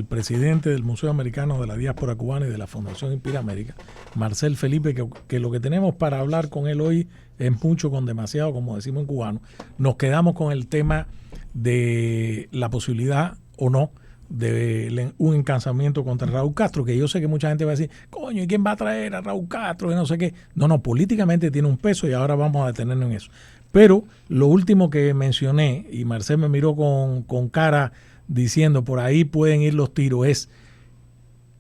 el presidente del Museo Americano de la Diáspora Cubana y de la Fundación Inspira América, Marcel Felipe, que lo que tenemos para hablar con él hoy es mucho con demasiado, como decimos en cubano. Nos quedamos con el tema de la posibilidad o no de un encauzamiento contra Raúl Castro, que yo sé que mucha gente va a decir, coño, ¿y quién va a traer a Raúl Castro? Y no sé qué. No, políticamente tiene un peso y ahora vamos a detenernos en eso. Pero lo último que mencioné, y Marcel me miró con cara diciendo, por ahí pueden ir los tiros, es,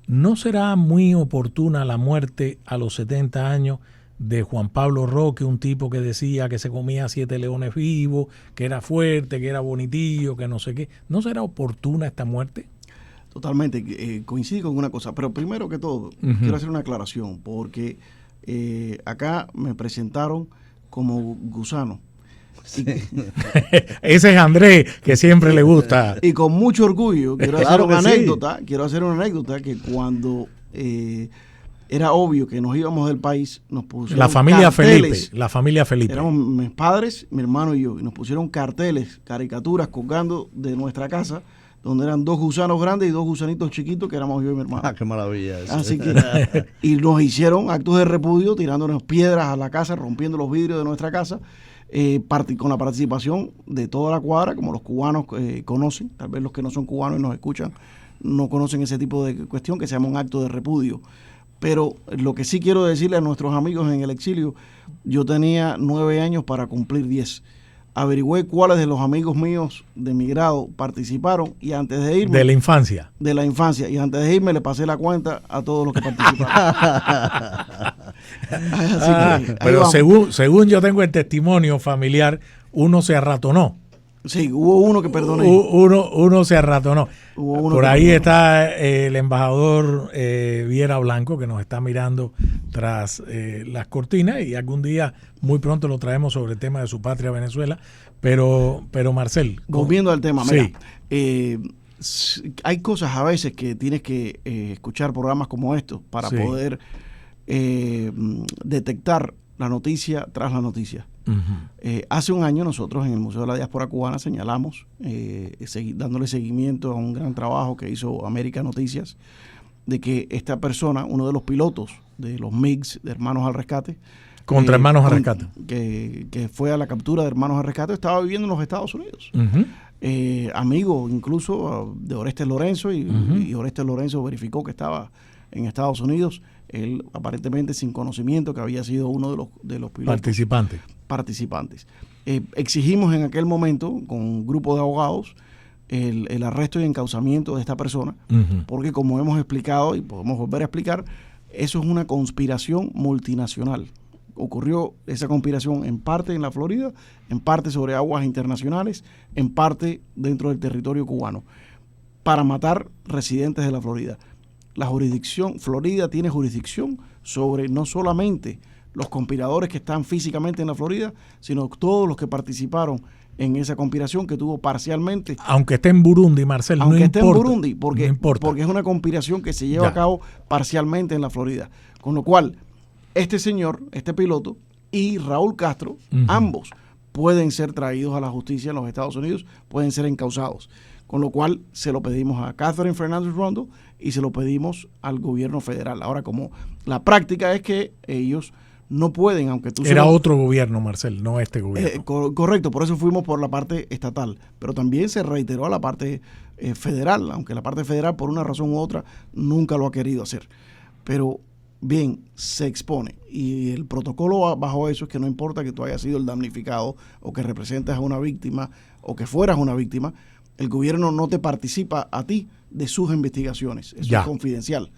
¿no será muy oportuna la muerte a los 70 años de Juan Pablo Roque, un tipo que decía que se comía 7 leones vivos, que era fuerte, que era bonitillo, que no sé qué? ¿No será oportuna esta muerte? Totalmente, coincido con una cosa, pero primero que todo, quiero hacer una aclaración, porque acá me presentaron como gusano. Sí. Ese es Andrés, que siempre le gusta. Y con mucho orgullo, quiero hacer una anécdota que cuando era obvio que nos íbamos del país, nos pusieron la familia carteles. Felipe, la familia Felipe. Éramos mis padres, mi hermano y yo, y nos pusieron carteles, caricaturas colgando de nuestra casa, donde eran 2 gusanos grandes y 2 gusanitos chiquitos, que éramos yo y mi hermano. Qué maravilla eso. Así que, y nos hicieron actos de repudio, tirándonos piedras a la casa, rompiendo los vidrios de nuestra casa, con la participación de toda la cuadra, como los cubanos conocen, tal vez los que no son cubanos y nos escuchan, no conocen ese tipo de cuestión, que se llama un acto de repudio. Pero lo que sí quiero decirle a nuestros amigos en el exilio, yo tenía 9 años para cumplir 10. Averigüé cuáles de los amigos míos de mi grado participaron y antes de irme... De la infancia. De la infancia. Y antes de irme le pasé la cuenta a todos los que participaron. Pero según yo tengo el testimonio familiar, uno se arratonó. Sí, hubo uno que perdoné. Uno se arratonó. Por ahí está el embajador Viera Blanco, que nos está mirando tras las cortinas, y algún día, muy pronto, lo traemos sobre el tema de su patria, Venezuela. Pero Marcel. Volviendo al tema, mira, sí. Hay cosas a veces que tienes que escuchar programas como estos para poder detectar la noticia tras la noticia. Hace un año nosotros en el Museo de la Diáspora Cubana señalamos, dándole seguimiento a un gran trabajo que hizo América Noticias, de que esta persona, uno de los pilotos de los MiGs de Hermanos al Rescate, contra Hermanos al Rescate, que fue a la captura de Hermanos al Rescate, estaba viviendo en los Estados Unidos. Amigo incluso de Orestes Lorenzo, y Orestes Lorenzo verificó que estaba en Estados Unidos. Él aparentemente sin conocimiento que había sido uno de los pilotos participantes. Exigimos en aquel momento con un grupo de abogados el arresto y encauzamiento de esta persona, porque como hemos explicado y podemos volver a explicar, eso es una conspiración multinacional. Ocurrió esa conspiración en parte en la Florida, en parte sobre aguas internacionales, en parte dentro del territorio cubano, para matar residentes de la Florida. Florida tiene jurisdicción sobre no solamente los conspiradores que están físicamente en la Florida, sino todos los que participaron en esa conspiración que tuvo parcialmente. Aunque esté en Burundi, Marcel, aunque no esté importa, en Burundi, porque es una conspiración que se lleva a cabo parcialmente en la Florida. Con lo cual, este señor, este piloto y Raúl Castro, ambos pueden ser traídos a la justicia en los Estados Unidos, pueden ser encausados. Con lo cual se lo pedimos a Catherine Fernández Rondo y se lo pedimos al gobierno federal. Ahora, como la práctica es que ellos no pueden, aunque tú... Era otro gobierno, Marcel, no este gobierno. Correcto, por eso fuimos por la parte estatal, pero también se reiteró a la parte federal, aunque la parte federal por una razón u otra nunca lo ha querido hacer. Pero bien, se expone, y el protocolo bajo eso es que no importa que tú hayas sido el damnificado o que representes a una víctima o que fueras una víctima, el gobierno no te participa a ti de sus investigaciones. Eso es confidencial.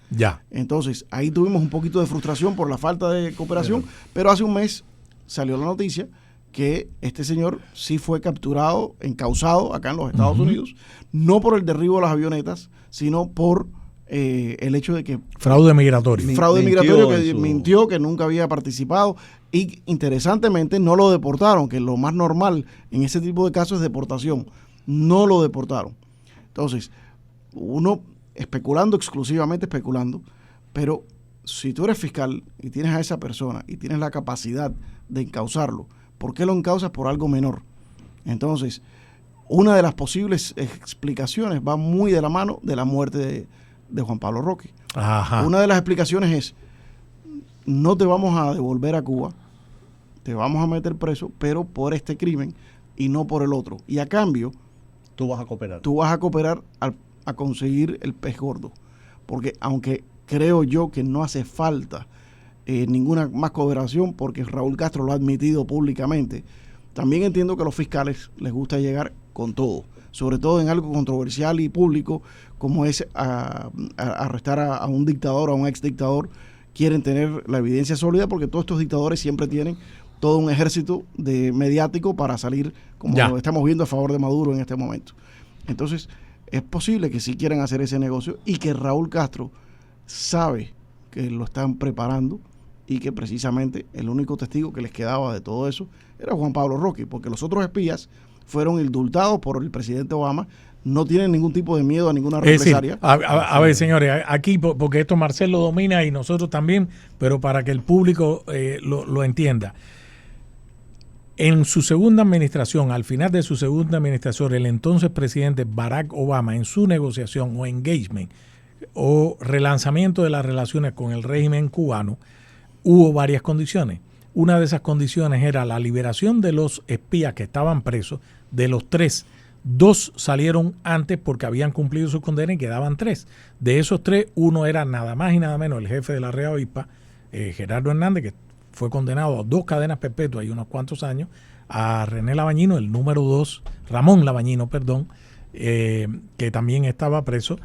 Entonces, ahí tuvimos un poquito de frustración por la falta de cooperación, pero hace un mes salió la noticia que este señor sí fue capturado, encausado acá en los Estados Unidos, no por el derribo de las avionetas, sino por el hecho de que... Fraude migratorio. Fraude migratorio, que mintió, que nunca había participado, y interesantemente no lo deportaron, que lo más normal en ese tipo de casos es deportación. No lo deportaron. Entonces, uno exclusivamente especulando, pero si tú eres fiscal y tienes a esa persona y tienes la capacidad de encauzarlo, ¿por qué lo encauzas por algo menor? Entonces, una de las posibles explicaciones va muy de la mano de la muerte de Juan Pablo Roque. Ajá. Una de las explicaciones es, no te vamos a devolver a Cuba, te vamos a meter preso, pero por este crimen y no por el otro. Y a cambio, tú vas a cooperar. Tú vas a cooperar a conseguir el pez gordo. Porque aunque creo yo que no hace falta ninguna más cooperación, porque Raúl Castro lo ha admitido públicamente, también entiendo que a los fiscales les gusta llegar con todo, sobre todo en algo controversial y público como es arrestar a un dictador, a un ex dictador. Quieren tener la evidencia sólida porque todos estos dictadores siempre tienen todo un ejército mediático para salir, como lo estamos viendo, a favor de Maduro en este momento. Entonces, es posible que sí quieran hacer ese negocio y que Raúl Castro sabe que lo están preparando y que precisamente el único testigo que les quedaba de todo eso era Juan Pablo Roque, porque los otros espías fueron indultados por el presidente Obama, no tienen ningún tipo de miedo a ninguna represalia. Es decir, a ver, señores, aquí, porque esto Marcel lo domina y nosotros también, pero para que el público lo entienda. En su segunda administración, al final de su segunda administración, el entonces presidente Barack Obama, en su negociación o engagement o relanzamiento de las relaciones con el régimen cubano, hubo varias condiciones. Una de esas condiciones era la liberación de los espías que estaban presos. De los 3, 2 salieron antes porque habían cumplido su condena y quedaban 3. De esos 3, uno era nada más y nada menos el jefe de la Rea Avispa, Gerardo Hernández, que fue condenado a 2 cadenas perpetuas y unos cuantos años, a René Labañino, el número 2, Ramón Labañino, perdón, que también estaba preso.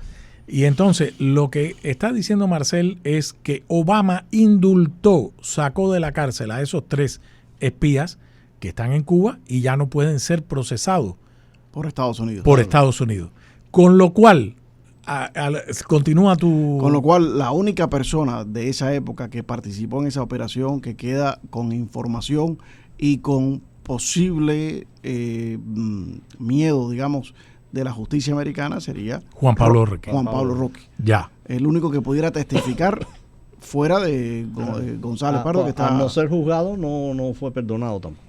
Y entonces lo que está diciendo Marcel es que Obama indultó, sacó de la cárcel a esos 3 espías que están en Cuba y ya no pueden ser procesados por Estados Unidos. Por Estados Unidos. Con lo cual, continúa tu... Con lo cual, la única persona de esa época que participó en esa operación, que queda con información y con posible miedo, digamos, de la justicia americana sería Juan Pablo Roque. Juan Pablo Roque. Ya. El único que pudiera testificar fuera de González Pardo, que está... Al no ser juzgado, no fue perdonado tampoco.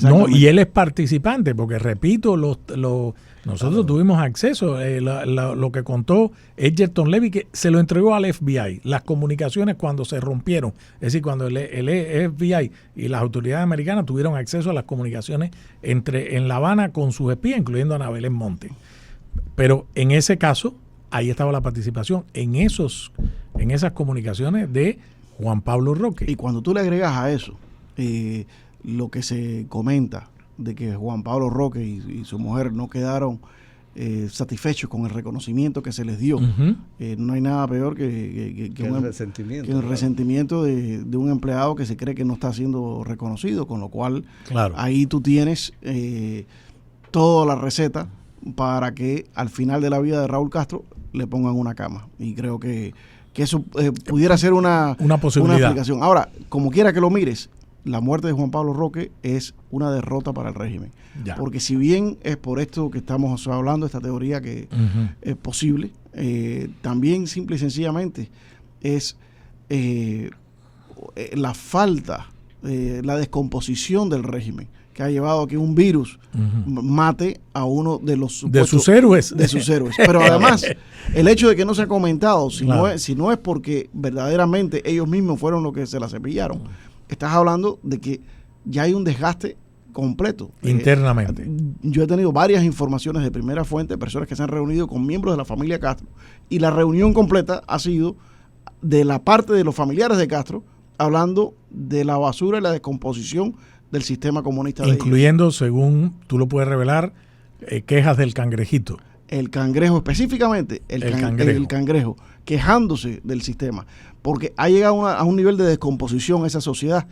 No, y él es participante, porque repito, nosotros tuvimos acceso, lo que contó Edgerton Levy, que se lo entregó al FBI, las comunicaciones cuando se rompieron, es decir, cuando el FBI y las autoridades americanas tuvieron acceso a las comunicaciones en La Habana con sus espías, incluyendo a Ana Belén Monte. Pero en ese caso, ahí estaba la participación en esas comunicaciones de Juan Pablo Roque. Y cuando tú le agregas a eso lo que se comenta de que Juan Pablo Roque y su mujer no quedaron satisfechos con el reconocimiento que se les dio, no hay nada peor que el resentimiento de un empleado que se cree que no está siendo reconocido, con lo cual ahí tú tienes toda la receta para que al final de la vida de Raúl Castro le pongan una cama. Y creo que eso pudiera ser una posibilidad. Una explicación. Ahora, como quiera que lo mires, la muerte de Juan Pablo Roque es una derrota para el régimen. Ya. Porque si bien es por esto que estamos hablando, esta teoría que es posible, también simple y sencillamente es la falta, la descomposición del régimen, que ha llevado a que un virus mate a uno de los de sus héroes. De sus héroes. Pero además, el hecho de que no se ha comentado, si no es porque verdaderamente ellos mismos fueron los que se la cepillaron, estás hablando de que ya hay un desgaste completo. Internamente. Yo he tenido varias informaciones de primera fuente, personas que se han reunido con miembros de la familia Castro, y la reunión completa ha sido de la parte de los familiares de Castro, hablando de la basura y la descomposición del sistema comunista. Incluyendo, según tú lo puedes revelar, quejas del cangrejito. El cangrejo específicamente, el cangrejo, quejándose del sistema, porque ha llegado a un nivel de descomposición esa sociedad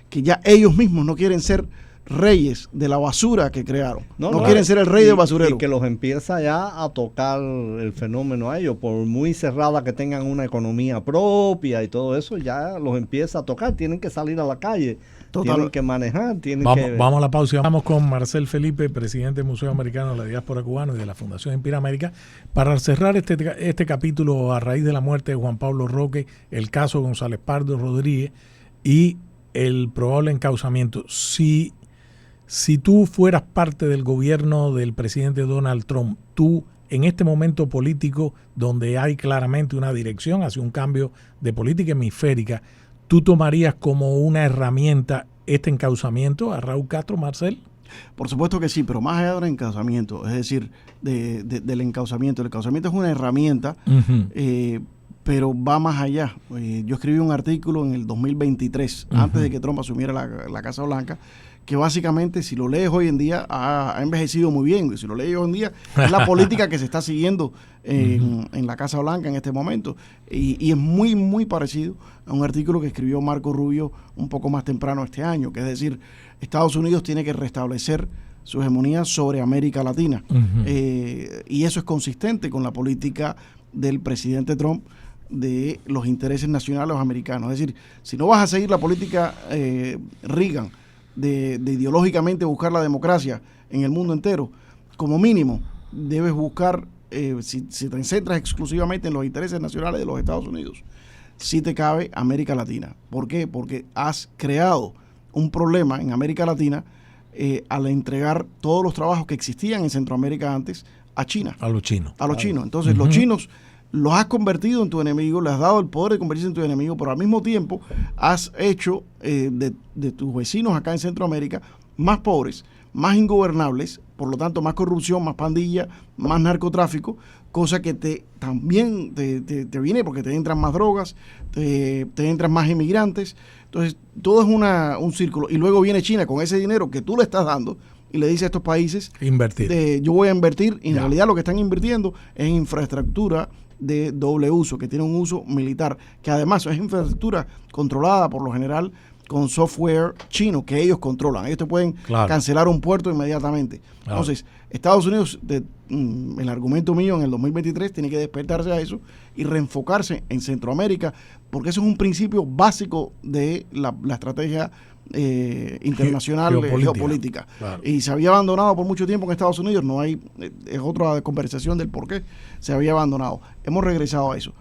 que ya ellos mismos no quieren ser reyes de la basura que crearon. No quieren ser el rey del basurero. Y que los empieza ya a tocar el fenómeno a ellos, por muy cerrada que tengan una economía propia y todo eso, ya los empieza a tocar. Tienen que salir a la calle, tienen que manejar. Vamos a la pausa. Vamos con Marcel Felipe, presidente del Museo Americano de la Diáspora Cubana y de la Fundación Empira América, para cerrar este capítulo a raíz de la muerte de Juan Pablo Roque, el caso González Pardo Rodríguez y el probable encauzamiento. Si tú fueras parte del gobierno del presidente Donald Trump, tú en este momento político donde hay claramente una dirección hacia un cambio de política hemisférica, ¿tú tomarías como una herramienta este encauzamiento a Raúl Castro, Marcel? Por supuesto que sí, pero más allá del encauzamiento, es decir, del encauzamiento. El encauzamiento es una herramienta, pero va más allá. Yo escribí un artículo en el 2023, antes de que Trump asumiera la Casa Blanca, que básicamente, si lo lees hoy en día, ha envejecido muy bien. Si lo lees hoy en día, es la política que se está siguiendo en la Casa Blanca en este momento. Y es muy, muy parecido a un artículo que escribió Marco Rubio un poco más temprano este año, que es decir, Estados Unidos tiene que restablecer su hegemonía sobre América Latina. Y eso es consistente con la política del presidente Trump de los intereses nacionales americanos. Es decir, si no vas a seguir la política Reagan, de ideológicamente buscar la democracia en el mundo entero, como mínimo debes buscar, si te centras exclusivamente en los intereses nacionales de los Estados Unidos, si te cabe América Latina. ¿Por qué? Porque has creado un problema en América Latina al entregar todos los trabajos que existían en Centroamérica antes a China. A los chinos. A los chinos. Entonces los chinos los has convertido en tu enemigo, les has dado el poder de convertirse en tu enemigo, pero al mismo tiempo has hecho de tus vecinos acá en Centroamérica más pobres, más ingobernables, por lo tanto más corrupción, más pandilla, más narcotráfico, cosa que también te viene porque te entran más drogas, te entran más inmigrantes. Entonces todo es un círculo. Y luego viene China con ese dinero que tú le estás dando y le dice a estos países, invertir. Yo voy a invertir, y en realidad lo que están invirtiendo es en infraestructura de doble uso, que tiene un uso militar, que además es infraestructura controlada por lo general con software chino que ellos controlan. Ellos te pueden cancelar un puerto inmediatamente. Entonces, Estados Unidos, el argumento mío en el 2023, tiene que despertarse a eso y reenfocarse en Centroamérica, porque eso es un principio básico de la estrategia internacional geopolítica. Claro. Y se había abandonado por mucho tiempo en Estados Unidos. No hay, es otra conversación del por qué se había abandonado. Hemos regresado a eso.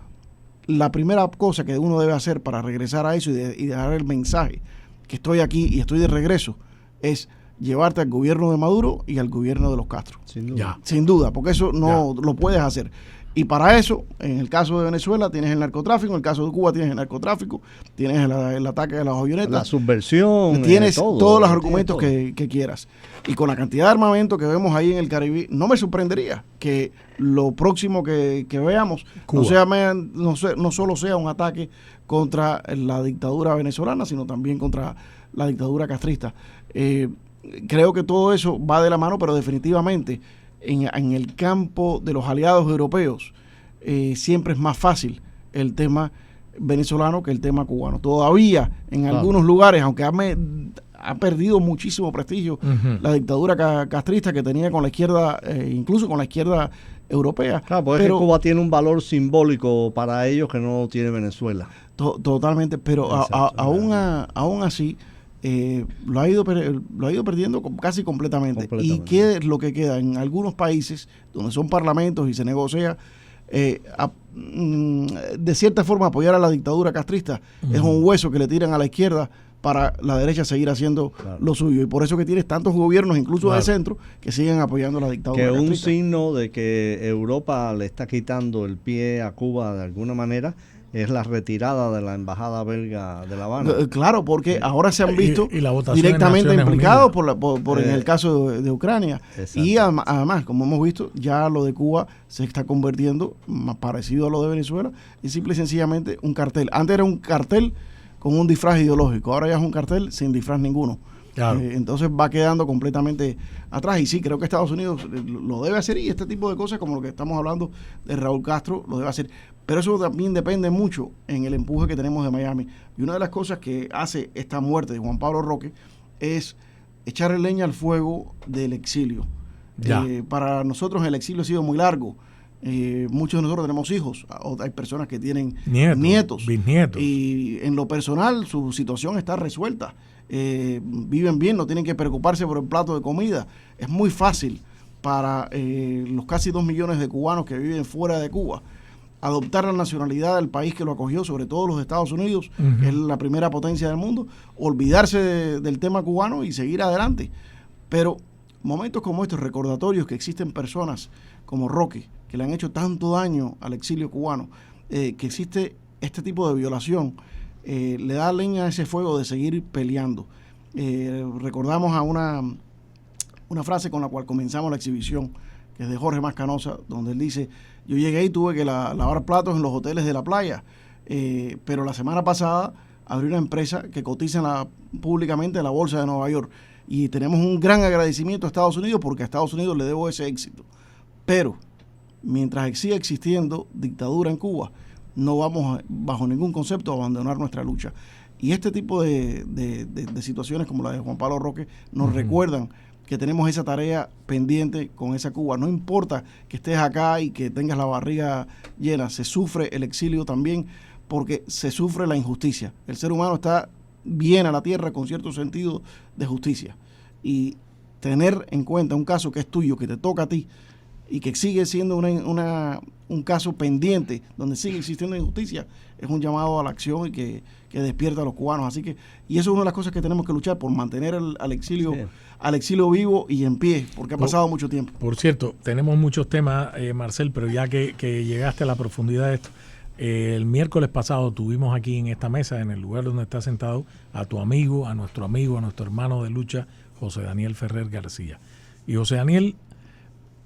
La primera cosa que uno debe hacer para regresar a eso y dar el mensaje que estoy aquí y estoy de regreso es llevarte al gobierno de Maduro y al gobierno de los Castro. Sin duda, porque eso no lo puedes hacer. Y para eso, en el caso de Venezuela tienes el narcotráfico, en el caso de Cuba tienes el narcotráfico, tienes el ataque de las avionetas, la subversión, tienes todos los argumentos que quieras. Y con la cantidad de armamento que vemos ahí en el Caribe, no me sorprendería que lo próximo que veamos no solo sea un ataque contra la dictadura venezolana, sino también contra la dictadura castrista. Creo que todo eso va de la mano, pero definitivamente en el campo de los aliados europeos siempre es más fácil el tema venezolano que el tema cubano. Todavía en algunos lugares, aunque ha perdido muchísimo prestigio la dictadura castrista que tenía con la izquierda, incluso con la izquierda europea. Claro, porque es que Cuba tiene un valor simbólico para ellos que no tiene Venezuela. Totalmente, pero aún así lo ha ido perdiendo casi completamente. ¿Y qué es lo que queda? En algunos países donde son parlamentos y se negocia, de cierta forma apoyar a la dictadura castrista es un hueso que le tiran a la izquierda para la derecha seguir haciendo lo suyo. Y por eso que tienes tantos gobiernos, incluso de centro, que siguen apoyando a la dictadura castrista. Que un signo de que Europa le está quitando el pie a Cuba de alguna manera es la retirada de la embajada belga de La Habana. Claro, porque ahora se han visto directamente implicados por en el caso de Ucrania. Y además, como hemos visto, ya lo de Cuba se está convirtiendo más parecido a lo de Venezuela y simple y sencillamente un cartel. Antes era un cartel con un disfraz ideológico, ahora ya es un cartel sin disfraz ninguno. Claro. Entonces va quedando completamente atrás. Y sí, creo que Estados Unidos lo debe hacer, y este tipo de cosas como lo que estamos hablando de Raúl Castro lo debe hacer. Pero eso también depende mucho en el empuje que tenemos de Miami. Y una de las cosas que hace esta muerte de Juan Pablo Roque es echarle leña al fuego del exilio. Para nosotros el exilio ha sido muy largo. Muchos de nosotros tenemos hijos, hay personas que tienen nietos, bisnietos, y en lo personal su situación está resuelta, viven bien, no tienen que preocuparse por el plato de comida. Es muy fácil para los casi 2 millones de cubanos que viven fuera de Cuba adoptar la nacionalidad del país que lo acogió, sobre todo los Estados Unidos, que es la primera potencia del mundo, olvidarse del tema cubano y seguir adelante. Pero momentos como estos, recordatorios que existen personas como Roque, que le han hecho tanto daño al exilio cubano, que existe este tipo de violación, le da leña a ese fuego de seguir peleando. Recordamos a una frase con la cual comenzamos la exhibición, que es de Jorge Mascanosa, donde él dice: yo llegué y tuve que lavar platos en los hoteles de la playa, pero la semana pasada abrí una empresa que cotiza públicamente en la Bolsa de Nueva York, y tenemos un gran agradecimiento a Estados Unidos porque a Estados Unidos le debo ese éxito. Pero mientras siga existiendo dictadura en Cuba, no vamos bajo ningún concepto a abandonar nuestra lucha. Y este tipo de situaciones como la de Juan Pablo Roque nos recuerdan que tenemos esa tarea pendiente con esa Cuba. No importa que estés acá y que tengas la barriga llena, se sufre el exilio también, porque se sufre la injusticia. El ser humano está bien a la tierra con cierto sentido de justicia. Y tener en cuenta un caso que es tuyo, que te toca a ti, y que sigue siendo un caso pendiente, donde sigue existiendo injusticia, es un llamado a la acción y que despierta a los cubanos. Así que, y eso es una de las cosas que tenemos que luchar, por mantener al exilio vivo y en pie, porque ha pasado mucho tiempo. Por cierto, tenemos muchos temas, Marcel, pero ya que llegaste a la profundidad de esto, el miércoles pasado tuvimos aquí en esta mesa, en el lugar donde está sentado, a tu amigo, a nuestro hermano de lucha, José Daniel Ferrer García. Y José Daniel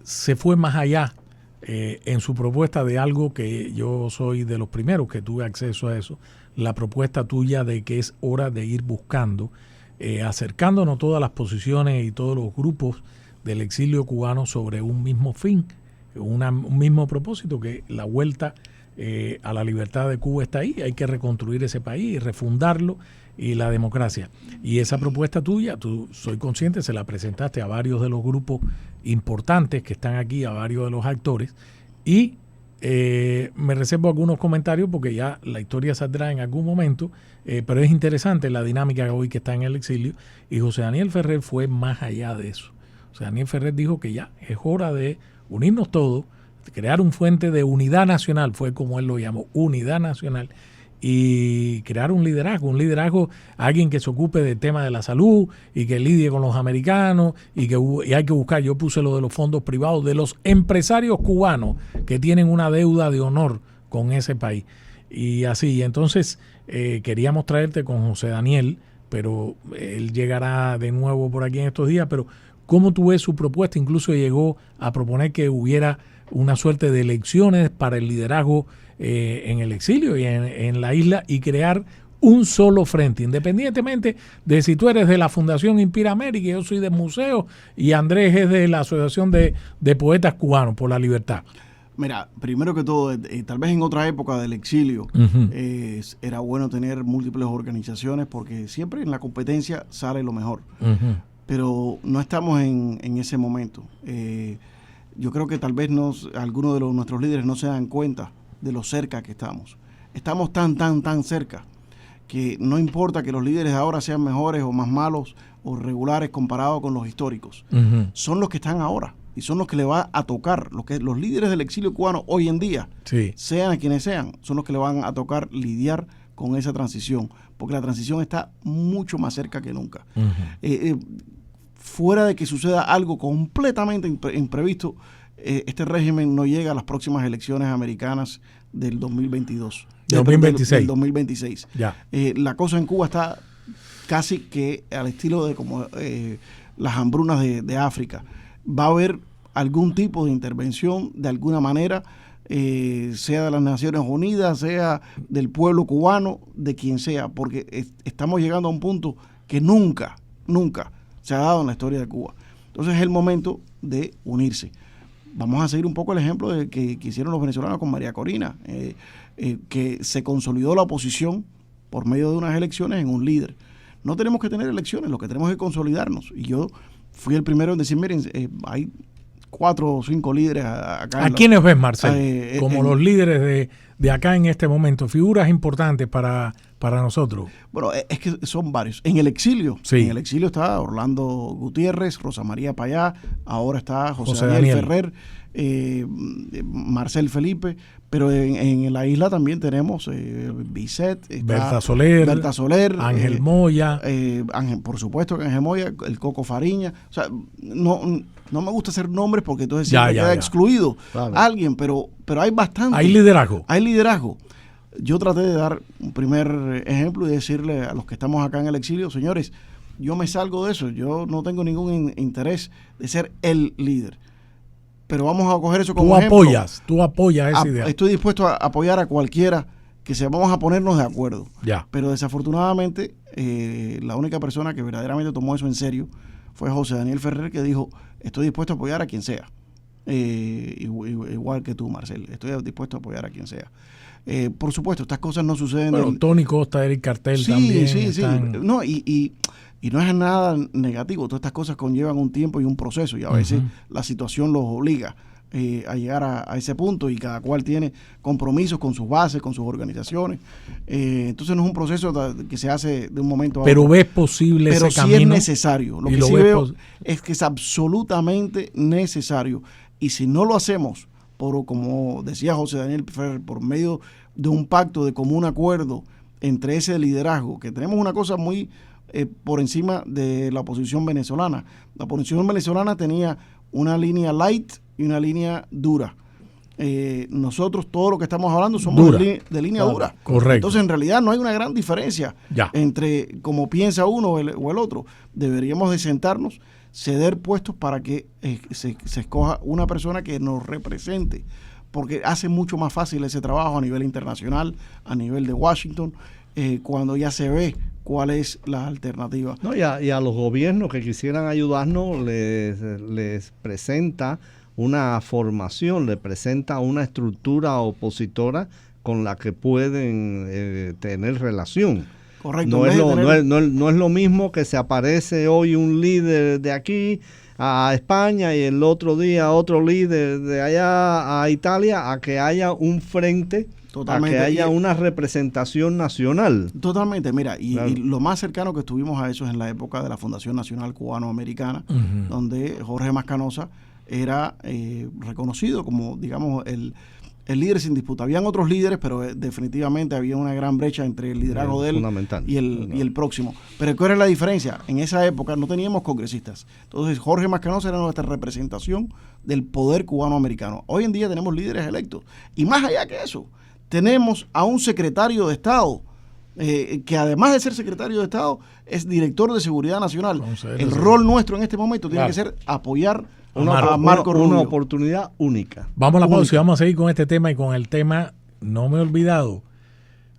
se fue más allá en su propuesta de algo que yo soy de los primeros que tuve acceso a eso, la propuesta tuya de que es hora de ir buscando, acercándonos todas las posiciones y todos los grupos del exilio cubano sobre un mismo fin, un mismo propósito, que la vuelta a la libertad de Cuba está ahí. Hay que reconstruir ese país y refundarlo, y la democracia. Y esa propuesta tuya, soy consciente, se la presentaste a varios de los grupos importantes que están aquí, a varios de los actores, y me reservo algunos comentarios porque ya la historia saldrá en algún momento, pero es interesante la dinámica hoy que está en el exilio. Y José Daniel Ferrer fue más allá de eso. José Daniel Ferrer dijo que ya es hora de unirnos todos, crear un fuente de unidad nacional, fue como él lo llamó, unidad nacional, y crear un liderazgo, alguien que se ocupe del tema de la salud y que lidie con los americanos, y hay que buscar, yo puse lo de los fondos privados, de los empresarios cubanos que tienen una deuda de honor con ese país. Y así, entonces queríamos traerte con José Daniel, pero él llegará de nuevo por aquí en estos días. Pero ¿cómo tú ves su propuesta? Incluso llegó a proponer que hubiera una suerte de elecciones para el liderazgo en el exilio y en la isla, y crear un solo frente, independientemente de si tú eres de la Fundación Inspira América, yo soy del museo, y Andrés es de la Asociación de Poetas Cubanos por la Libertad. Mira, primero que todo, tal vez en otra época del exilio era bueno tener múltiples organizaciones, porque siempre en la competencia sale lo mejor. Pero no estamos en ese momento. Yo creo que tal vez algunos de nuestros líderes no se dan cuenta de lo cerca que estamos. Estamos tan cerca que no importa que los líderes ahora sean mejores o más malos o regulares comparados con los históricos. Son los que están ahora y son los que le va a tocar. Los líderes del exilio cubano hoy en día, sean quienes sean, son los que le van a tocar lidiar con esa transición, porque la transición está mucho más cerca que nunca. Fuera de que suceda algo completamente imprevisto, este régimen no llega a las próximas elecciones americanas del 2022. 2026. Del 2026. Ya. La cosa en Cuba está casi que al estilo de como las hambrunas de África. Va a haber algún tipo de intervención de alguna manera, sea de las Naciones Unidas, sea del pueblo cubano, de quien sea, porque estamos llegando a un punto que nunca se ha dado en la historia de Cuba. Entonces es el momento de unirse. Vamos a seguir un poco el ejemplo de que hicieron los venezolanos con María Corina, que se consolidó la oposición por medio de unas elecciones en un líder. No tenemos que tener elecciones, lo que tenemos es consolidarnos. Y yo fui el primero en decir, miren, hay 4 o 5 líderes acá. ¿A quiénes ves, Marcel? Como los líderes de acá en este momento, figuras importantes para nosotros. Bueno, es que son varios. En el exilio, está Orlando Gutiérrez, Rosa María Payá, ahora está José Daniel Ferrer, Marcel Felipe, pero en la isla también tenemos Bisset, Berta Soler, Ángel Moya. Por supuesto que Ángel Moya, el Coco Fariña. O sea, no me gusta hacer nombres porque entonces siempre queda excluido alguien, pero hay bastante. Hay liderazgo. Hay liderazgo. Yo traté de dar un primer ejemplo y decirle a los que estamos acá en el exilio, señores, yo me salgo de eso, yo no tengo ningún interés de ser el líder. Pero vamos a coger eso como ejemplo. Tú apoyas esa idea. Estoy dispuesto a apoyar a cualquiera vamos a ponernos de acuerdo. Ya. Pero desafortunadamente, la única persona que verdaderamente tomó eso en serio fue José Daniel Ferrer, que dijo, estoy dispuesto a apoyar a quien sea. Igual que tú, Marcel, estoy dispuesto a apoyar a quien sea. Por supuesto, estas cosas no suceden. Bueno, Tony Costa, Eric Cartel también. Sí. No, y no es nada negativo. Todas estas cosas conllevan un tiempo y un proceso, y a veces la situación los obliga a llegar a ese punto, y cada cual tiene compromisos con sus bases, con sus organizaciones. Entonces no es un proceso que se hace de un momento a otro. Pero ves posible ese camino. Pero sí es necesario. Lo que sí veo es que es absolutamente necesario. Y si no lo hacemos, como decía José Daniel Ferrer, por medio de un pacto de común acuerdo entre ese liderazgo, que tenemos una cosa muy por encima de la oposición venezolana. La oposición venezolana tenía una línea light y una línea dura. Nosotros, todo lo que estamos hablando, somos de línea dura. Correcto. Entonces, en realidad, no hay una gran diferencia entre como piensa uno o el otro. Deberíamos de sentarnos, ceder puestos para que se escoja una persona que nos represente, porque hace mucho más fácil ese trabajo a nivel internacional, a nivel de Washington, cuando ya se ve cuál es la alternativa. No, y a los gobiernos que quisieran ayudarnos les presenta una formación, les presenta una estructura opositora con la que pueden tener relación. Correcto. No es lo mismo que se aparece hoy un líder de aquí a España y el otro día otro líder de allá a Italia, a que haya un frente, totalmente, a que haya una representación nacional. Totalmente, mira, Claro. y lo más cercano que estuvimos a eso es en la época de la Fundación Nacional Cubano-Americana, donde Jorge Mascanosa era reconocido como, digamos, el líder sin disputa. Habían otros líderes, pero definitivamente había una gran brecha entre el liderazgo de él y el próximo. Pero ¿cuál era la diferencia? En esa época no teníamos congresistas. Entonces Jorge Mascanosa era nuestra representación del poder cubano-americano. Hoy en día tenemos líderes electos. Y más allá que eso, tenemos a un secretario de Estado, que además de ser secretario de Estado, es director de Seguridad Nacional. El rol nuestro en este momento tiene que ser apoyar a Marco Rubio. Una oportunidad única. Vamos a la pausa y vamos a seguir con este tema, y con el tema, no me he olvidado,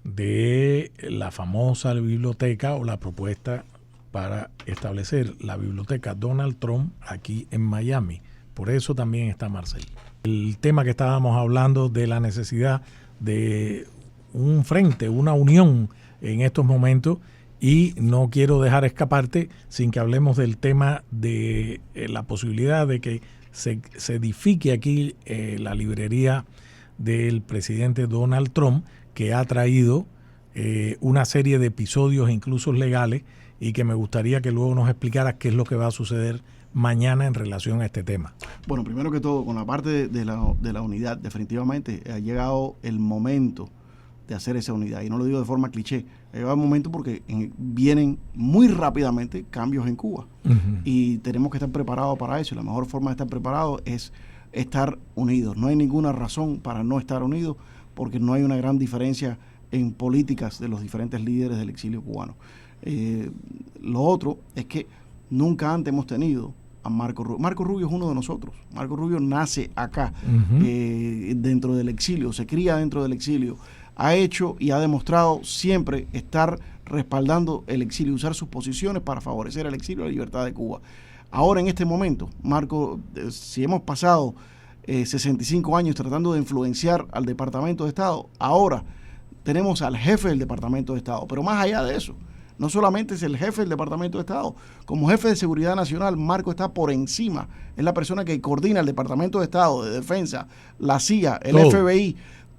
de la famosa biblioteca o la propuesta para establecer la biblioteca Donald Trump aquí en Miami. Por eso también está Marcel. El tema que estábamos hablando de la necesidad de un frente, una unión en estos momentos, y no quiero dejar escaparte sin que hablemos del tema de la posibilidad de que se edifique aquí la librería del presidente Donald Trump, que ha traído una serie de episodios incluso legales, y que me gustaría que luego nos explicaras qué es lo que va a suceder mañana en relación a este tema. Bueno, primero que todo, con la parte de la unidad, definitivamente ha llegado el momento de hacer esa unidad, y no lo digo de forma cliché, ha llegado el momento porque vienen muy rápidamente cambios en Cuba, y tenemos que estar preparados para eso, y la mejor forma de estar preparados es estar unidos. No hay ninguna razón para no estar unidos, porque no hay una gran diferencia en políticas de los diferentes líderes del exilio cubano. Lo otro es que nunca antes hemos tenido a Marco Rubio. Marco Rubio es uno de nosotros. Marco Rubio nace acá, dentro del exilio, se cría dentro del exilio. Ha hecho y ha demostrado siempre estar respaldando el exilio, usar sus posiciones para favorecer el exilio y la libertad de Cuba. Ahora, en este momento, Marco, si hemos pasado 65 años tratando de influenciar al Departamento de Estado, ahora tenemos al jefe del Departamento de Estado. Pero más allá de eso, no solamente es el jefe del Departamento de Estado, como jefe de Seguridad Nacional, Marco está por encima. Es la persona que coordina el Departamento de Estado, de Defensa, la CIA, el FBI,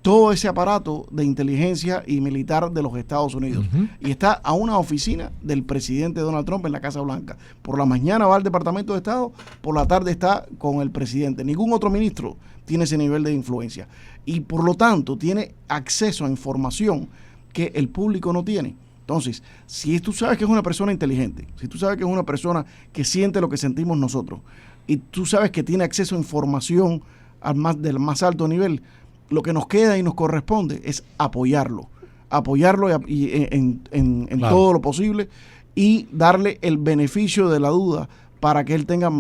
todo ese aparato de inteligencia y militar de los Estados Unidos. Y está a una oficina del presidente Donald Trump en la Casa Blanca. Por la mañana va al Departamento de Estado, por la tarde está con el presidente. Ningún otro ministro tiene ese nivel de influencia. Y por lo tanto tiene acceso a información que el público no tiene. Entonces, si tú sabes que es una persona inteligente, si tú sabes que es una persona que siente lo que sentimos nosotros, y tú sabes que tiene acceso a información del más alto nivel, lo que nos queda y nos corresponde es apoyarlo en claro, todo lo posible, y darle el beneficio de la duda para que él tenga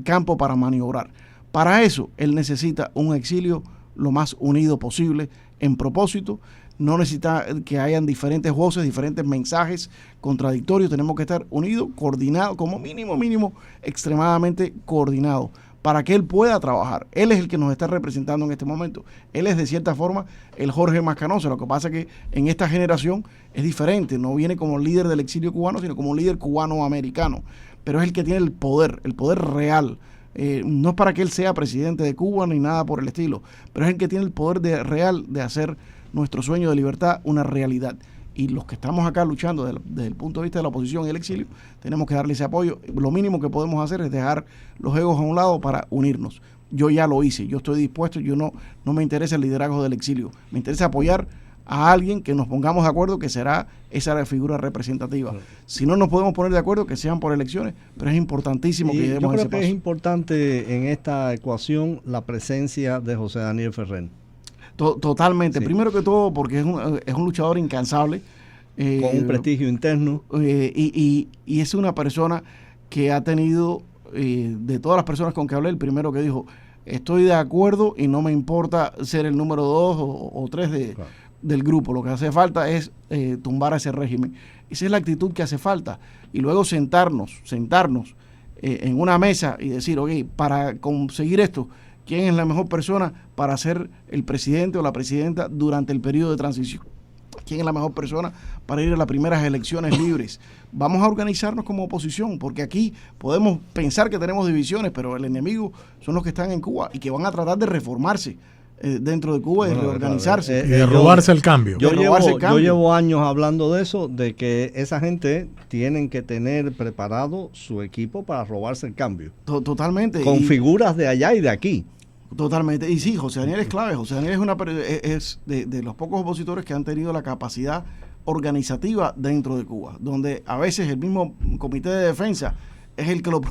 campo para maniobrar. Para eso, él necesita un exilio lo más unido posible en propósito. No necesita que hayan diferentes voces, diferentes mensajes contradictorios. Tenemos que estar unidos, coordinados, como mínimo, extremadamente coordinados, para que él pueda trabajar. Él es el que nos está representando en este momento. Él es, de cierta forma, el Jorge Mascanosa. Lo que pasa es que en esta generación es diferente. No viene como líder del exilio cubano, sino como líder cubano-americano. Pero es el que tiene el poder real. No es para que él sea presidente de Cuba ni nada por el estilo, pero es el que tiene el poder real de hacer nuestro sueño de libertad una realidad. Y los que estamos acá luchando desde el punto de vista de la oposición y el exilio, tenemos que darle ese apoyo. Lo mínimo que podemos hacer es dejar los egos a un lado para unirnos. Yo ya lo hice, yo estoy dispuesto, yo no me interesa el liderazgo del exilio, me interesa apoyar a alguien que nos pongamos de acuerdo, que será esa figura representativa. Si no nos podemos poner de acuerdo, que sean por elecciones, pero es importantísimo que demos ese paso. Yo creo que es importante en esta ecuación la presencia de José Daniel Ferrer. Totalmente. Sí. Primero que todo porque es un luchador incansable. Con un prestigio interno. Y es una persona que ha tenido, de todas las personas con que hablé, el primero que dijo, estoy de acuerdo y no me importa ser el número 2 o 3 del grupo. Lo que hace falta es tumbar a ese régimen. Esa es la actitud que hace falta. Y luego sentarnos en una mesa y decir, oye, para conseguir esto, ¿quién es la mejor persona para ser el presidente o la presidenta durante el periodo de transición? ¿Quién es la mejor persona para ir a las primeras elecciones libres? Vamos a organizarnos como oposición, porque aquí podemos pensar que tenemos divisiones, pero el enemigo son los que están en Cuba y que van a tratar de reformarse dentro de Cuba y reorganizarse. Y de robarse el cambio. Yo llevo años hablando de eso, de que esa gente tienen que tener preparado su equipo para robarse el cambio. Totalmente. Con figuras de allá y de aquí. Totalmente. Y sí, José Daniel es clave. José Daniel es de los pocos opositores que han tenido la capacidad organizativa dentro de Cuba, donde a veces el mismo Comité de Defensa es el que lo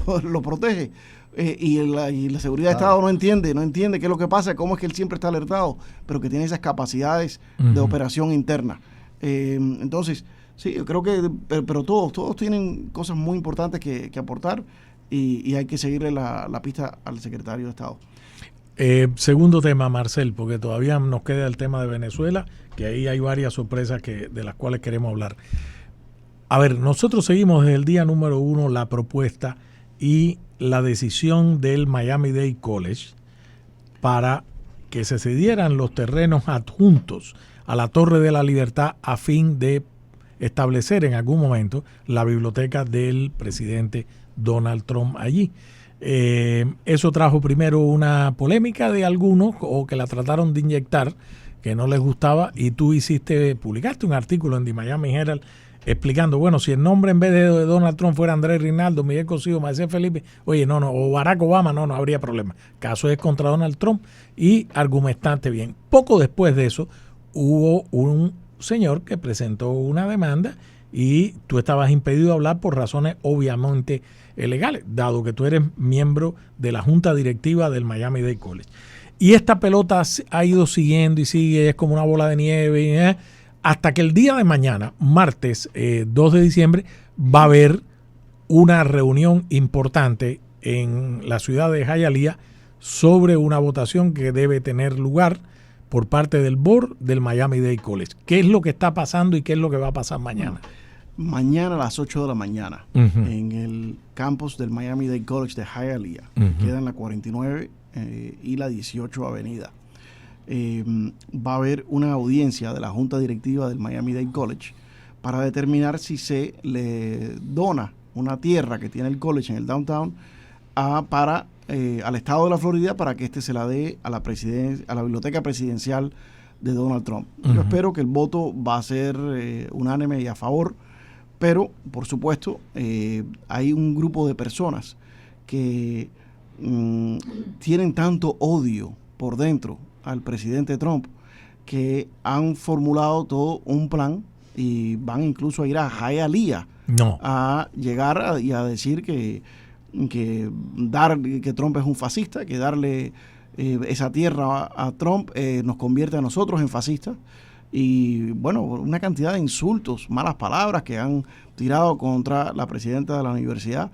protege. Y la seguridad de Estado no entiende qué es lo que pasa, cómo es que él siempre está alertado, pero que tiene esas capacidades de operación interna. Entonces, sí, yo creo que, pero todos tienen cosas muy importantes que aportar, y hay que seguirle la pista al secretario de Estado. Segundo tema, Marcel, porque todavía nos queda el tema de Venezuela, que ahí hay varias sorpresas de las cuales queremos hablar. A ver, nosotros seguimos desde el día número 1 la propuesta y la decisión del Miami-Dade College para que se cedieran los terrenos adjuntos a la Torre de la Libertad a fin de establecer en algún momento la biblioteca del presidente Donald Trump allí. Eso trajo primero una polémica de algunos, o que la trataron de inyectar, que no les gustaba, y tú publicaste un artículo en The Miami Herald explicando, bueno, si el nombre en vez de Donald Trump fuera Andrés Rinaldo, Miguel Cosío, Marcel Felipe, oye, no, o Barack Obama, no habría problema. Caso es contra Donald Trump, y argumentaste bien. Poco después de eso, hubo un señor que presentó una demanda y tú estabas impedido de hablar por razones obviamente legales, dado que tú eres miembro de la junta directiva del Miami-Dade College. Y esta pelota ha ido siguiendo y sigue, es como una bola de nieve, hasta que el día de mañana, martes 2 de diciembre, va a haber una reunión importante en la ciudad de Hialeah sobre una votación que debe tener lugar por parte del board del Miami-Dade College. ¿Qué es lo que está pasando y qué es lo que va a pasar mañana? Mañana a las 8 de la mañana, en el campus del Miami-Dade College de Hialeah, que queda en la 49 y la 18 Avenida. Va a haber una audiencia de la junta directiva del Miami-Dade College para determinar si se le dona una tierra que tiene el college en el downtown al estado de la Florida, para que se la dé a la biblioteca presidencial de Donald Trump. Yo espero que el voto va a ser unánime y a favor, pero por supuesto hay un grupo de personas que tienen tanto odio por dentro al presidente Trump que han formulado todo un plan y van incluso a ir a Hialeah a llegar y a decir que Trump es un fascista, que darle esa tierra a Trump nos convierte a nosotros en fascistas. Y bueno, una cantidad de insultos, malas palabras que han tirado contra la presidenta de la universidad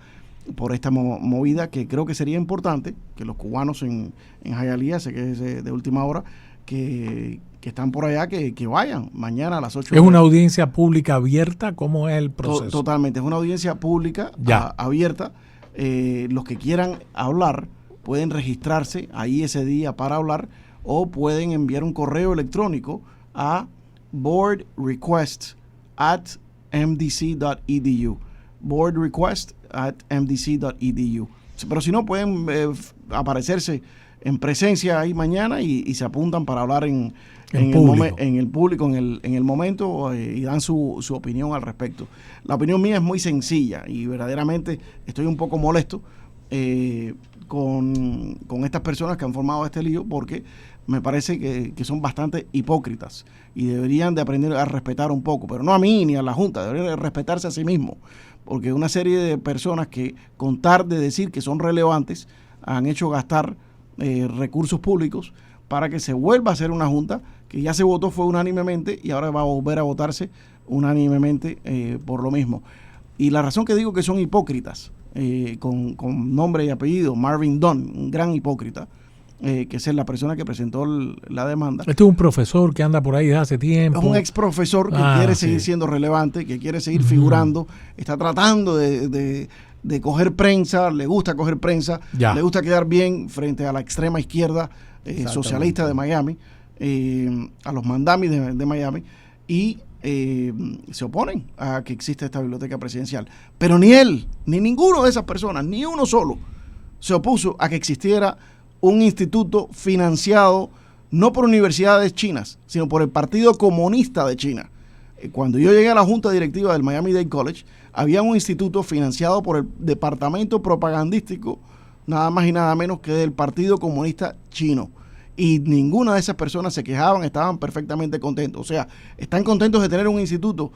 por esta movida, que creo que sería importante que los cubanos en Hialeah, sé que es de última hora, que están por allá, que vayan mañana a las 8. ¿Es una audiencia pública abierta? ¿Cómo es el proceso? Totalmente, es una audiencia pública abierta. Los que quieran hablar pueden registrarse ahí ese día para hablar, o pueden enviar un correo electrónico a boardrequest@mdc.edu. boardrequest@mdc.edu. Pero si no, pueden aparecerse en presencia ahí mañana y se apuntan para hablar en el público, en el momento, y dan su opinión al respecto. La opinión mía es muy sencilla y verdaderamente estoy un poco molesto con estas personas que han formado este lío, porque me parece que son bastante hipócritas y deberían de aprender a respetar un poco, pero no a mí ni a la Junta, deberían de respetarse a sí mismos, porque una serie de personas que, con tal de decir que son relevantes, han hecho gastar recursos públicos para que se vuelva a hacer una Junta que ya se votó, fue unánimemente, y ahora va a volver a votarse unánimemente por lo mismo. Y la razón que digo que son hipócritas, con nombre y apellido, Marvin Dunn, un gran hipócrita, que es la persona que presentó la demanda. Este es un profesor que anda por ahí desde hace tiempo. Es un ex profesor que quiere seguir siendo relevante, que quiere seguir figurando, está tratando de coger prensa, le gusta coger prensa, le gusta quedar bien frente a la extrema izquierda socialista de Miami, a los mandamis de Miami, y se oponen a que exista esta biblioteca presidencial. Pero ni él, ni ninguno de esas personas, ni uno solo, se opuso a que existiera un instituto financiado no por universidades chinas, sino por el Partido Comunista de China. Cuando yo llegué a la junta directiva del Miami-Dade College, había un instituto financiado por el departamento propagandístico, nada más y nada menos que del Partido Comunista Chino. Y ninguna de esas personas se quejaban, estaban perfectamente contentos. O sea, están contentos de tener un instituto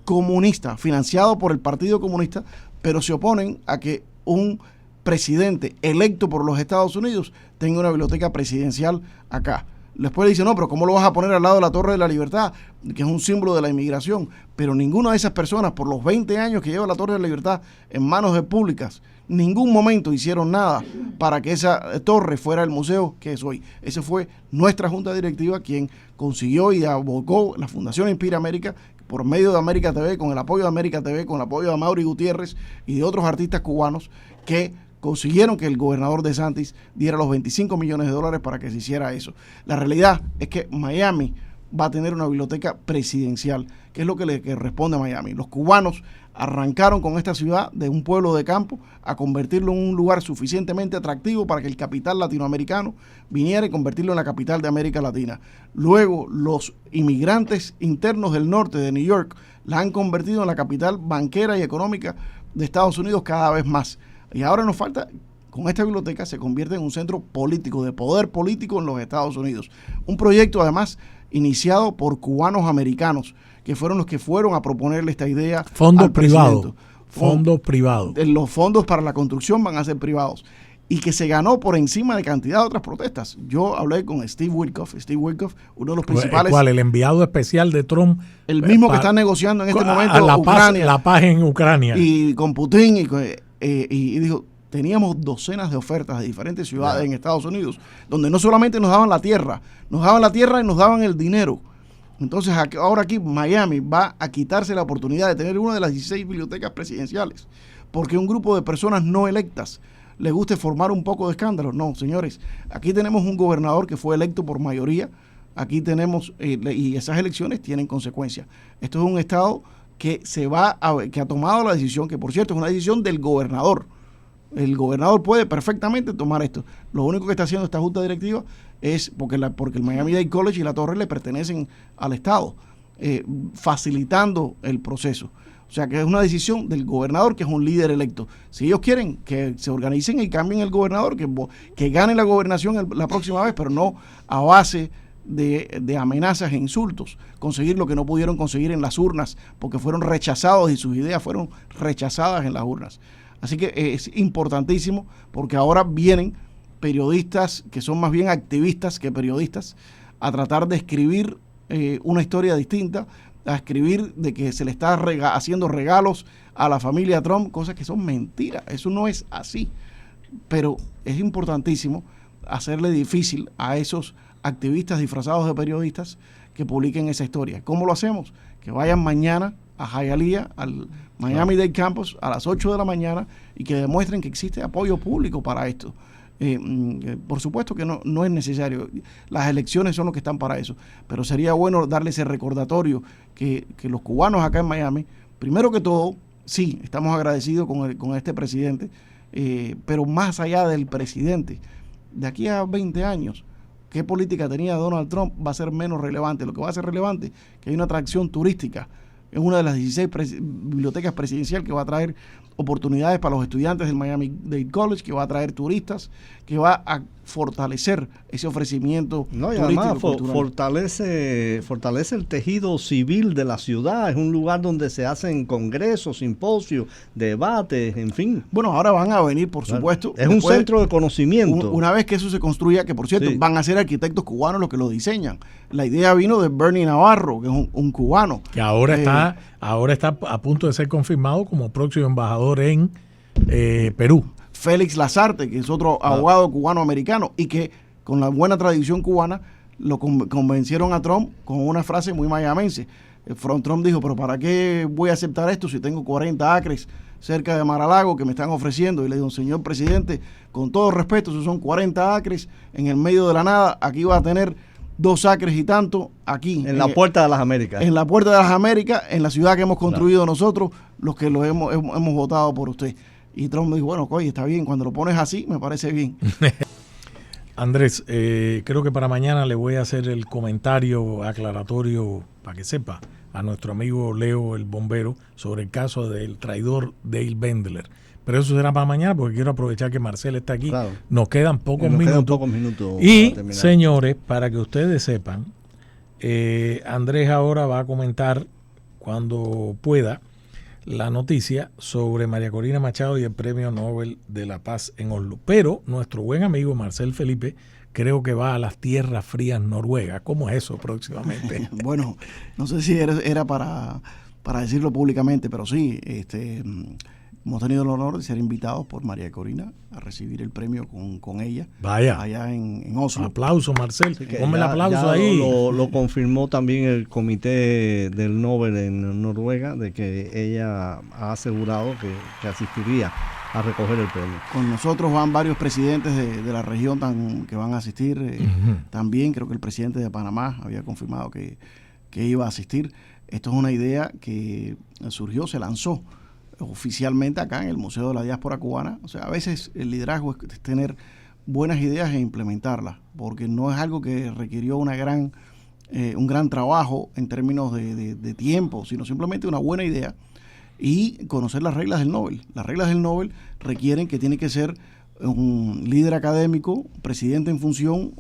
comunista financiado por el Partido Comunista, pero se oponen a que un presidente electo por los Estados Unidos tenga una biblioteca presidencial acá. Después dicen, no, pero ¿cómo lo vas a poner al lado de la Torre de la Libertad, que es un símbolo de la inmigración? Pero ninguna de esas personas, por los 20 años que lleva la Torre de la Libertad en manos de públicas, ningún momento hicieron nada para que esa torre fuera el museo que es hoy. Esa fue nuestra junta directiva quien consiguió y abocó la Fundación Inspira América por medio de América TV, con el apoyo de América TV, con el apoyo de Amaury Gutiérrez y de otros artistas cubanos que consiguieron que el gobernador DeSantis diera los $25 millones para que se hiciera eso. La realidad es que Miami va a tener una biblioteca presidencial, que es lo que le responde a Miami. Los cubanos arrancaron con esta ciudad de un pueblo de campo a convertirlo en un lugar suficientemente atractivo para que el capital latinoamericano viniera y convertirlo en la capital de América Latina. Luego, los inmigrantes internos del norte de New York la han convertido en la capital banquera y económica de Estados Unidos cada vez más. Y ahora nos falta, con esta biblioteca se convierte en un centro político, de poder político en los Estados Unidos. Un proyecto además iniciado por cubanos americanos, que fueron los que fueron a proponerle esta idea. Fondos privados. Fondos privados. Los fondos para la construcción van a ser privados. Y que se ganó por encima de cantidad de otras protestas. Yo hablé con Steve Witkoff, uno de los principales. ¿Cuál? El enviado especial de Trump. El mismo que está negociando en este momento la paz en Ucrania. Y con Putin y dijo, teníamos docenas de ofertas de diferentes ciudades en Estados Unidos, donde no solamente nos daban la tierra y nos daban el dinero. Entonces ahora aquí Miami va a quitarse la oportunidad de tener una de las 16 bibliotecas presidenciales, porque un grupo de personas no electas le guste formar un poco de escándalo. No, señores, aquí tenemos un gobernador que fue electo por mayoría, aquí tenemos, y esas elecciones tienen consecuencias. Esto es un estado que que ha tomado la decisión, que por cierto es una decisión del gobernador, El gobernador puede perfectamente tomar esto. Lo único que está haciendo esta junta directiva es porque el Miami-Dade College y la torre le pertenecen al Estado, facilitando el proceso. O sea que es una decisión del gobernador, que es un líder electo. Si ellos quieren que se organicen y cambien el gobernador, que gane la gobernación la próxima vez, pero no a base de amenazas e insultos, conseguir lo que no pudieron conseguir en las urnas, porque fueron rechazados y sus ideas fueron rechazadas en las urnas. Así que es importantísimo, porque ahora vienen periodistas que son más bien activistas que periodistas a tratar de escribir una historia distinta, a escribir de que se le está haciendo regalos a la familia Trump, cosas que son mentiras. Eso no es así. Pero es importantísimo hacerle difícil a esos activistas disfrazados de periodistas que publiquen esa historia. ¿Cómo lo hacemos? Que vayan mañana a Hialeah, al Miami-Dade Campus, a las 8 de la mañana, y que demuestren que existe apoyo público para esto. Por supuesto que no es necesario, las elecciones son lo que están para eso, pero sería bueno darle ese recordatorio que los cubanos acá en Miami, primero que todo, sí, estamos agradecidos con este presidente, pero más allá del presidente, de aquí a 20 años, ¿qué política tenía Donald Trump? Va a ser menos relevante. Lo que va a ser relevante, que hay una atracción turística, es una de las 16 bibliotecas presidenciales que va a traer oportunidades para los estudiantes del Miami-Dade College, que va a traer turistas, que va a fortalecer ese ofrecimiento no, y turístico además cultural. fortalece el tejido civil de la ciudad. Es un lugar donde se hacen congresos, simposios, debates, en fin. Bueno, ahora van a venir, por supuesto. Es un centro de conocimiento. Una vez que eso se construya, que por cierto, Sí. van a ser arquitectos cubanos los que lo diseñan. La idea vino de Bernie Navarro, que es un cubano. Que ahora está a punto de ser confirmado como próximo embajador en Perú. Félix Lazarte, que es otro abogado cubano-americano, y que con la buena tradición cubana lo convencieron a Trump con una frase muy mayamense. Trump dijo, pero ¿para qué voy a aceptar esto si tengo 40 acres cerca de Mar-a-Lago que me están ofreciendo? Y le digo, señor presidente, con todo respeto, esos son 40 acres en el medio de la nada, aquí va a tener 2 acres y tanto, aquí. En la Puerta de las Américas. En la Puerta de las Américas, en la ciudad que hemos construido nosotros, los que lo hemos votado por usted. Y Trump me dijo, bueno, oye, está bien, cuando lo pones así, me parece bien. Andrés, creo que para mañana le voy a hacer el comentario aclaratorio, para que sepa, a nuestro amigo Leo, el bombero, sobre el caso del traidor Dale Bendler. Pero eso será para mañana, porque quiero aprovechar que Marcel está aquí. Claro. Nos quedan pocos minutos. Y, señores, para que ustedes sepan, Andrés ahora va a comentar, cuando pueda, la noticia sobre María Corina Machado y el Premio Nobel de la Paz en Oslo. Pero nuestro buen amigo Marcel Felipe creo que va a las tierras frías noruegas. ¿Cómo es eso próximamente? Bueno, no sé si era para decirlo públicamente, pero sí, hemos tenido el honor de ser invitados por María Corina a recibir el premio con ella. Vaya. Allá en Oslo. Aplauso, Marcel. Ponme el aplauso ahí. Lo confirmó también el comité del Nobel en Noruega, de que ella ha asegurado que asistiría a recoger el premio. Con nosotros van varios presidentes de la región que van a asistir. También creo que el presidente de Panamá había confirmado que iba a asistir. Esto es una idea que surgió, se lanzó oficialmente acá en el Museo de la Diáspora Cubana. O sea, a veces el liderazgo es tener buenas ideas e implementarlas, porque no es algo que requirió un gran trabajo en términos de tiempo, sino simplemente una buena idea y conocer las reglas del Nobel. Las reglas del Nobel requieren que tiene que ser un líder académico, presidente en función,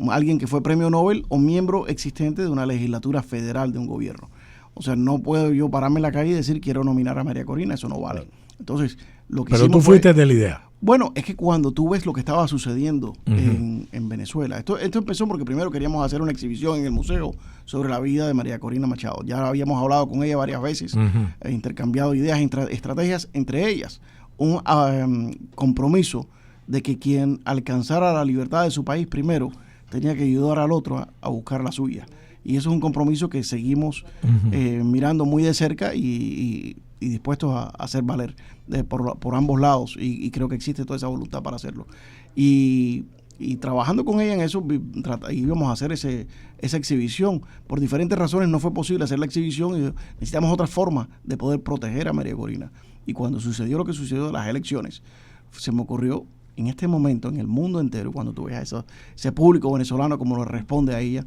alguien que fue premio Nobel o miembro existente de una legislatura federal de un gobierno. O sea, no puedo yo pararme en la calle y decir quiero nominar a María Corina, eso no vale. Entonces, lo que Pero tú fuiste de la idea. Bueno, es que cuando tú ves lo que estaba sucediendo en Venezuela, esto empezó porque primero queríamos hacer una exhibición en el museo sobre la vida de María Corina Machado. Ya habíamos hablado con ella varias veces, intercambiado ideas, estrategias, entre ellas un compromiso de que quien alcanzara la libertad de su país primero tenía que ayudar al otro a buscar la suya. Y eso es un compromiso que seguimos mirando muy de cerca y dispuestos a hacer valer por ambos lados. Y creo que existe toda esa voluntad para hacerlo. Y Y trabajando con ella en eso, íbamos a hacer esa exhibición. Por diferentes razones no fue posible hacer la exhibición y necesitamos otra forma de poder proteger a María Corina. Y cuando sucedió lo que sucedió de las elecciones, se me ocurrió en este momento, en el mundo entero, cuando tú veas ese público venezolano como lo responde a ella,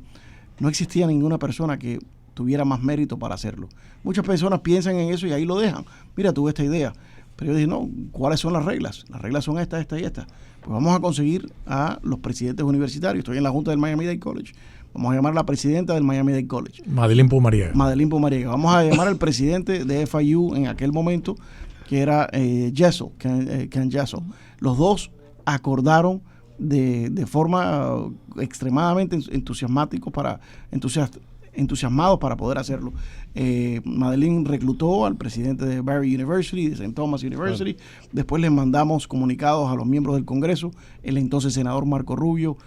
no existía ninguna persona que tuviera más mérito para hacerlo. Muchas personas piensan en eso y ahí lo dejan. Mira, tuve esta idea. Pero yo dije, no, ¿cuáles son las reglas? Las reglas son esta y esta. Pues vamos a conseguir a los presidentes universitarios. Estoy en la junta del Miami-Dade College. Vamos a llamar a la presidenta del Miami-Dade College. Madeline Pumariega. Vamos a llamar al presidente de FIU en aquel momento, que era Ken Yeso. Los dos acordaron de forma extremadamente entusiasmados para poder hacerlo. Madeline reclutó al presidente de Barry University, de St. Thomas University. Claro. Después les mandamos comunicados a los miembros del Congreso, el entonces senador Marco Rubio,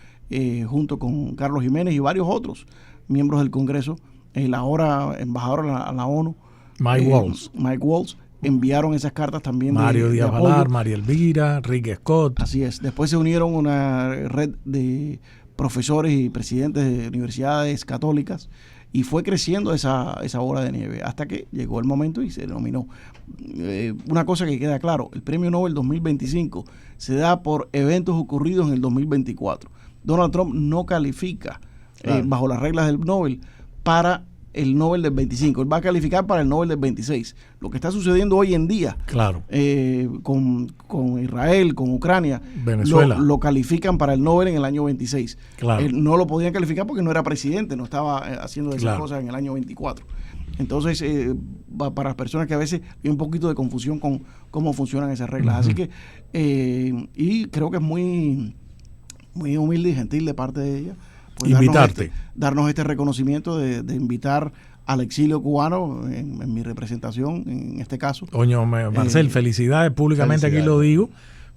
junto con Carlos Jiménez y varios otros miembros del Congreso, el ahora embajador a la ONU, Mike Waltz, enviaron esas cartas también. Mario Díaz Valar, María Elvira, Rick Scott. Así es. Después se unieron una red de profesores y presidentes de universidades católicas y fue creciendo esa bola de nieve hasta que llegó el momento y se nominó. Una cosa que queda claro, el Premio Nobel 2025 se da por eventos ocurridos en el 2024. Donald Trump no califica bajo las reglas del Nobel para el Nobel del 25, él va a calificar para el Nobel del 26. Lo que está sucediendo hoy en día, claro, con Israel, con Ucrania, Venezuela, lo califican para el Nobel en el año 26. Claro. Él no lo podían calificar porque no era presidente, no estaba haciendo esas cosas en el año 24. Entonces, para las personas que a veces hay un poquito de confusión con cómo funcionan esas reglas. Así que, y creo que es muy, muy humilde y gentil de parte de ella. Pues darnos este reconocimiento de invitar al exilio cubano en mi representación, en este caso. Coño, Marcel, felicidades públicamente, aquí lo digo,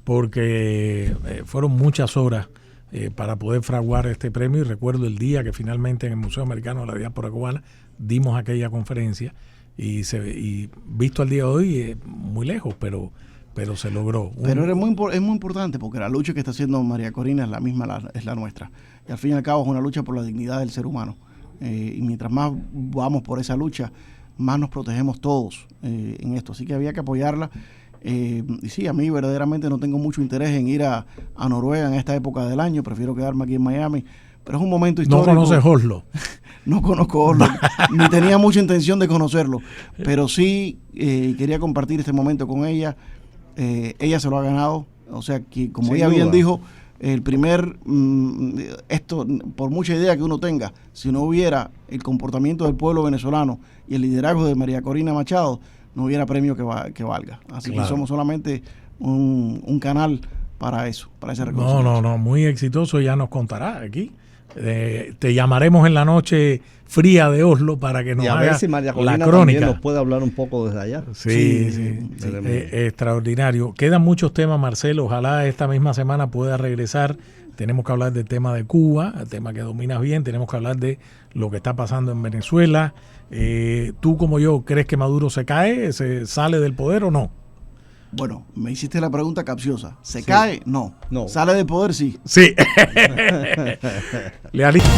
porque fueron muchas horas para poder fraguar este premio y recuerdo el día que finalmente en el Museo Americano de la Diáspora Cubana dimos aquella conferencia y visto al día de hoy muy lejos, pero se logró. Pero es muy importante porque la lucha que está haciendo María Corina es la misma, es la nuestra. Y al fin y al cabo es una lucha por la dignidad del ser humano. Y mientras más vamos por esa lucha, más nos protegemos todos en esto. Así que había que apoyarla. Y sí, a mí verdaderamente no tengo mucho interés en ir a Noruega en esta época del año. Prefiero quedarme aquí en Miami. Pero es un momento histórico. ¿No conoces Oslo? No conozco Oslo, ni tenía mucha intención de conocerlo. Pero sí quería compartir este momento con ella. Ella se lo ha ganado, o sea que como ella bien dijo, el primer, esto por mucha idea que uno tenga, si no hubiera el comportamiento del pueblo venezolano y el liderazgo de María Corina Machado, no hubiera premio que valga. Así que somos solamente un canal para eso, para ese reconocimiento. No, muy exitoso, ya nos contará aquí. Te llamaremos en la noche fría de Oslo para que nos haga ver si María Corina la crónica. También nos puede hablar un poco desde allá. Sí. Extraordinario. Quedan muchos temas, Marcelo. Ojalá esta misma semana pueda regresar. Tenemos que hablar del tema de Cuba, el tema que dominas bien. Tenemos que hablar de lo que está pasando en Venezuela. ¿Tú como yo crees que Maduro se cae, se sale del poder o no? Bueno, me hiciste la pregunta capciosa. ¿Se cae? No. ¿Sale del poder? Sí. Sí. Lealista.